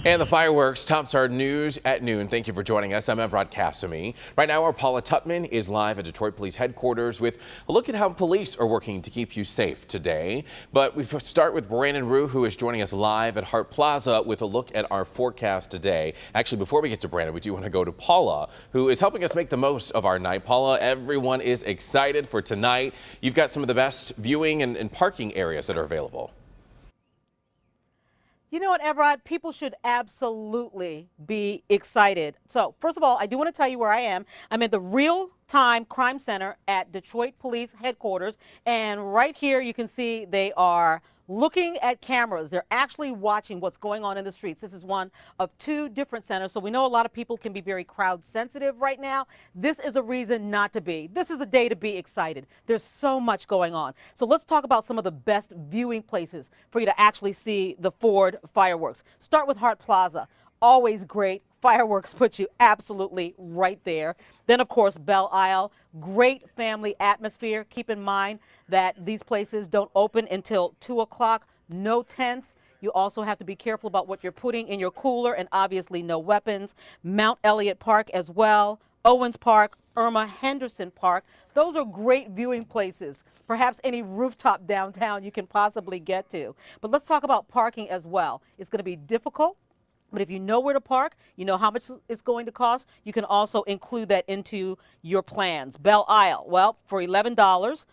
And the fireworks tops our news at noon. Thank you for joining us. I'm Evrod Kasumi. Right now, our Paula Tutman is live at Detroit Police Headquarters with a look at how police are working to keep you safe today. But we start with Brandon Roux, who is joining us live at Hart Plaza with a look at our forecast today. Actually, before we get to Brandon, we do want to go to Paula, who is helping us make the most of our night. Paula, everyone is excited for tonight. You've got some of the best viewing and parking areas that are available. You know what, Evrod? People should absolutely be excited. So, first of all, I do want to tell you where I am. I'm at the Real-Time Crime Center at Detroit Police Headquarters. And right here, you can see they are looking at cameras. They're actually watching what's going on in the streets. This is one of two different centers. So we know a lot of people can be very crowd sensitive right now. This is a reason not to be. This is a day to be excited. There's so much going on. So let's talk about some of the best viewing places for you to actually see the Ford fireworks. Start with Hart Plaza. Always great. Fireworks put you absolutely right there. Then, of course, Belle Isle. Great family atmosphere. Keep in mind that these places don't open until 2 o'clock. No tents. You also have to be careful about what you're putting in your cooler, and obviously no weapons. Mount Elliott Park as well. Owens Park, Irma Henderson Park. Those are great viewing places. Perhaps any rooftop downtown you can possibly get to. But let's talk about parking as well. It's going to be difficult. But if you know where to park, you know how much it's going to cost, you can also include that into your plans. Belle Isle, well, for $11.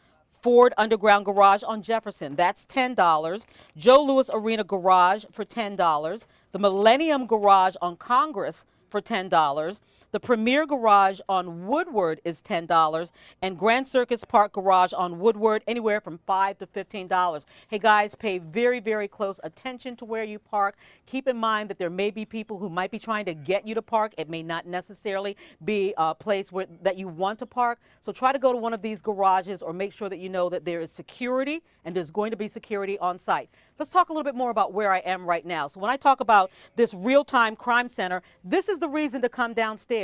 Ford Underground Garage on Jefferson, that's $10. Joe Louis Arena Garage for $10. The Millennium Garage on Congress for $10. The Premier Garage on Woodward is $10, and Grand Circus Park Garage on Woodward anywhere from $5 to $15. Hey guys, pay very, very close attention to where you park. Keep in mind that there may be people who might be trying to get you to park. It may not necessarily be a place that you want to park. So try to go to one of these garages or make sure that you know that there is security and there's going to be security on site. Let's talk a little bit more about where I am right now. So when I talk about this real-time crime center, this is the reason to come downstairs.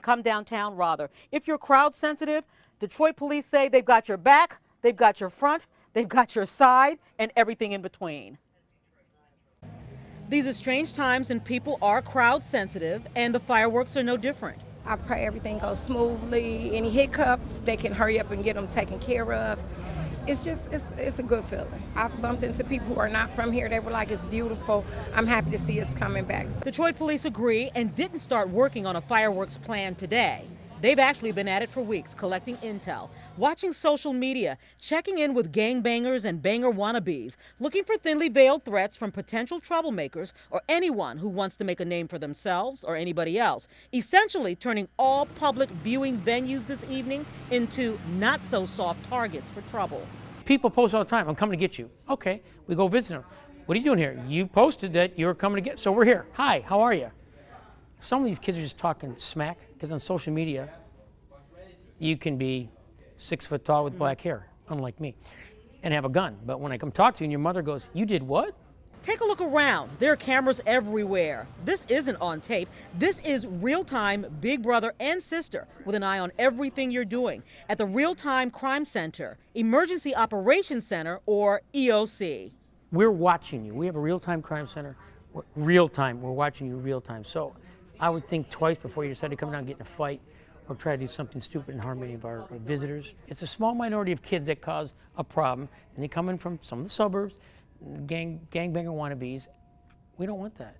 Come downtown rather. If you're crowd sensitive, Detroit police say they've got your back, they've got your front, they've got your side, and everything in between. These are strange times and people are crowd sensitive, and the fireworks are no different. I pray everything goes smoothly. Any hiccups, they can hurry up and get them taken care of. It's a good feeling. I've bumped into people who are not from here. They were like, it's beautiful. I'm happy to see us coming back. Detroit police agree and didn't start working on a fireworks plan today. They've actually been at it for weeks, collecting intel, watching social media, checking in with gangbangers and banger wannabes, looking for thinly veiled threats from potential troublemakers or anyone who wants to make a name for themselves or anybody else, essentially turning all public viewing venues this evening into not-so-soft targets for trouble. People post all the time, I'm coming to get you. Okay, we go visit them. What are you doing here? You posted that you were coming to get, so we're here. Hi, how are you? Some of these kids are just talking smack, because on social media, you can be 6 foot tall with black hair, unlike me, and have a gun. But when I come talk to you and your mother goes, you did what? Take a look around. There are cameras everywhere. This isn't on tape. This is real-time big brother and sister with an eye on everything you're doing at the Real-Time Crime Center, Emergency Operations Center, or EOC. We're watching you. We have a real-time crime center. Real-time. We're watching you real-time. So I would think twice before you decide to come down and get in a fight or try to do something stupid and harm any of our visitors. It's a small minority of kids that cause a problem, and they come in from some of the suburbs, gangbanger wannabes. We don't want that.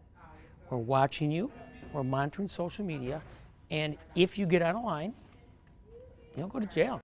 We're watching you, we're monitoring social media, and if you get out of line, you'll go to jail.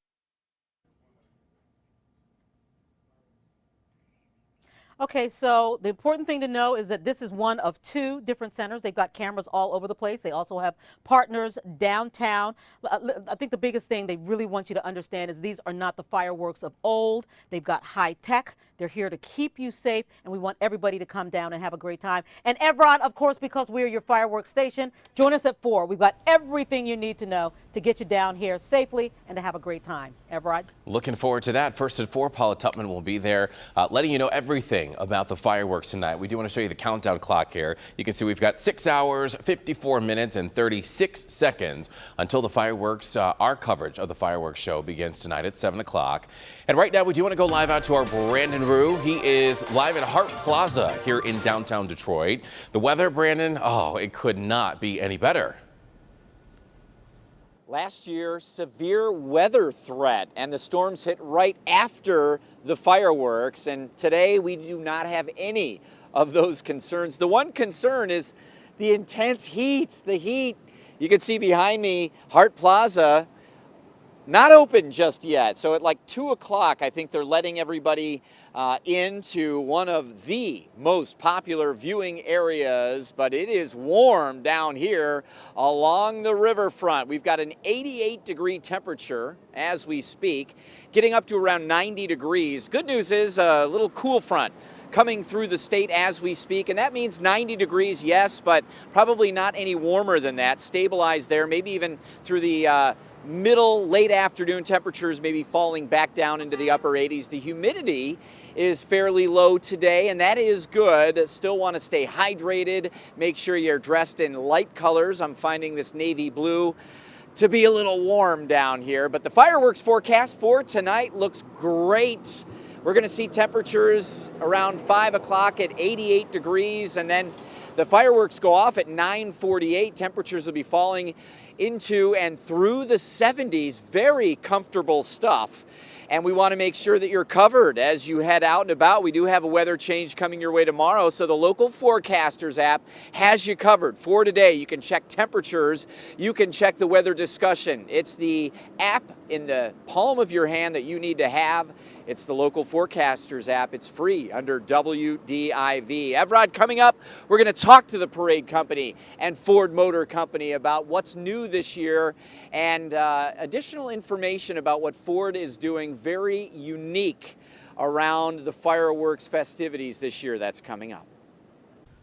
Okay, so the important thing to know is that this is one of two different centers. They've got cameras all over the place. They also have partners downtown. I think the biggest thing they really want you to understand is these are not the fireworks of old. They've got high tech. They're here to keep you safe, and we want everybody to come down and have a great time. And Evrod, of course, because we're your fireworks station, join us at 4. We've got everything you need to know to get you down here safely and to have a great time. Evrod? Looking forward to that. First at 4, Paula Tutman will be there letting you know everything about the fireworks tonight. We do want to show you the countdown clock here. You can see we've got 6 hours, 54 minutes, and 36 seconds until the fireworks, our coverage of the fireworks show begins tonight at 7 o'clock. And right now, we do want to go live out to our Brandon Roux Roux. He is live at Hart Plaza here in downtown Detroit. The weather, Brandon, oh, it could not be any better. Last year, severe weather threat, and the storms hit right after the fireworks. And today, we do not have any of those concerns. The one concern is the intense heat. The heat, you can see behind me, Hart Plaza, not open just yet. So at like 2 o'clock, I think they're letting everybody into one of the most popular viewing areas, but it is warm down here along the riverfront. We've got an 88-degree temperature as we speak, getting up to around 90 degrees. Good news is a little cool front coming through the state as we speak, and that means 90 degrees, yes, but probably not any warmer than that. Stabilized there, maybe even through the middle, late afternoon temperatures maybe falling back down into the upper 80s. The humidity is fairly low today, and that is good. Still want to stay hydrated. Make sure you're dressed in light colors. I'm finding this navy blue to be a little warm down here, but the fireworks forecast for tonight looks great. We're going to see temperatures around 5 o'clock at 88 degrees, and then the fireworks go off at 9:48. Temperatures will be falling into and through the 70s. Very comfortable stuff. And we want to make sure that you're covered as you head out and about. We do have a weather change coming your way tomorrow, so the local forecasters app has you covered. For today, you can check temperatures, you can check the weather discussion. It's the app in the palm of your hand that you need to have. It's the local forecasters app. It's free under WDIV. Evrod, coming up, we're going to talk to the parade company and Ford Motor Company about what's new this year and additional information about what Ford is doing very unique around the fireworks festivities this year that's coming up.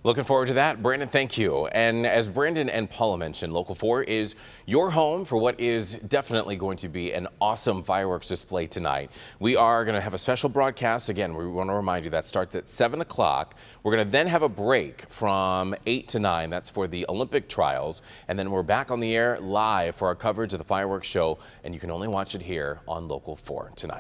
Looking forward to that. Brandon, thank you. And as Brandon and Paula mentioned, Local 4 is your home for what is definitely going to be an awesome fireworks display tonight. We are going to have a special broadcast. Again, we want to remind you that starts at 7 o'clock. We're going to then have a break from 8 to 9. That's for the Olympic trials. And then we're back on the air live for our coverage of the fireworks show. And you can only watch it here on Local 4 tonight.